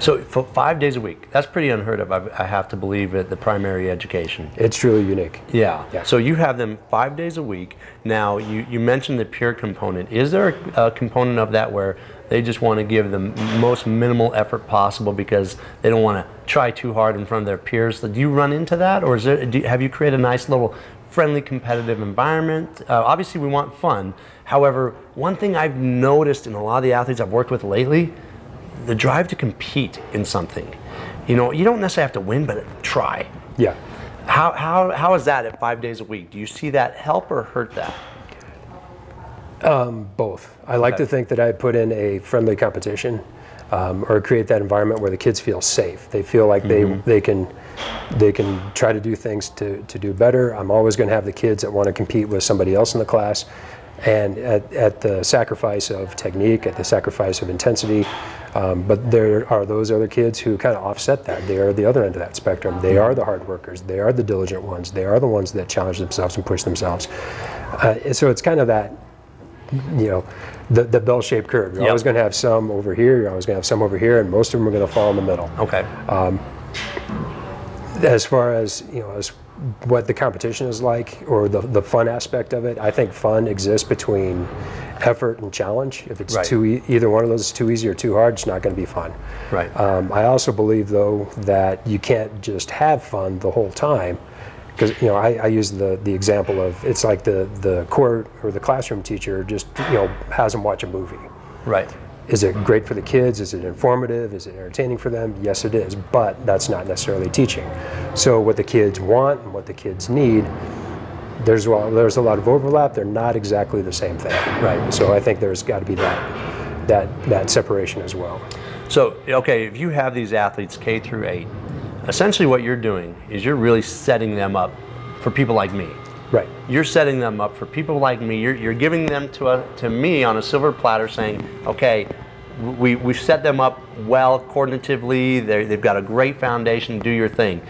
So for 5 days a week, that's pretty unheard of, I have to believe, at the primary education. It's truly unique. Yeah. Yeah. So you have them 5 days a week. Now, you mentioned the peer component. Is there a component of that where they just want to give the most minimal effort possible because they don't want to try too hard in front of their peers? Do you run into that, or have you created a nice little friendly competitive environment? Obviously, we want fun. However, one thing I've noticed in a lot of the athletes I've worked with lately, the drive to compete in something. You know, you don't necessarily have to win, but try. Yeah. How is that at 5 days a week? Do you see that help or hurt that? Both. I like to think that I put in a friendly competition, or create that environment where the kids feel safe. They feel like they can try to do things to do better. I'm always going to have the kids that want to compete with somebody else in the class, and at the sacrifice of technique, at the sacrifice of intensity. But there are those other kids who kind of offset that. They are the other end of that spectrum. They are the hard workers. They are the diligent ones. They are the ones that challenge themselves and push themselves. So it's kind of that, you know, the bell-shaped curve. You're always going to have some over here. You're always going to have some over here, and most of them are going to fall in the middle. Okay. As far as, you know, as what the competition is like, or the fun aspect of it, I think fun exists between effort and challenge. If it's either one of those is too easy or too hard, it's not going to be fun. Right. I also believe, though, that you can't just have fun the whole time, because, you know, I use the example of, it's like the core or the classroom teacher just, you know, has them watch a movie. Right. Is it great for the kids? Is it informative? Is it entertaining for them? Yes, it is, but that's not necessarily teaching. So what the kids want and what the kids need, there's a lot of overlap. They're not exactly the same thing. Right. So I think there's got to be that separation as well. So, okay, if you have these athletes K through 8, essentially what you're doing is you're really setting them up for people like me. Right. You're setting them up for people like me. You're giving them to me on a silver platter, saying, okay, we've set them up well coordinatively. They've got a great foundation. Do your thing.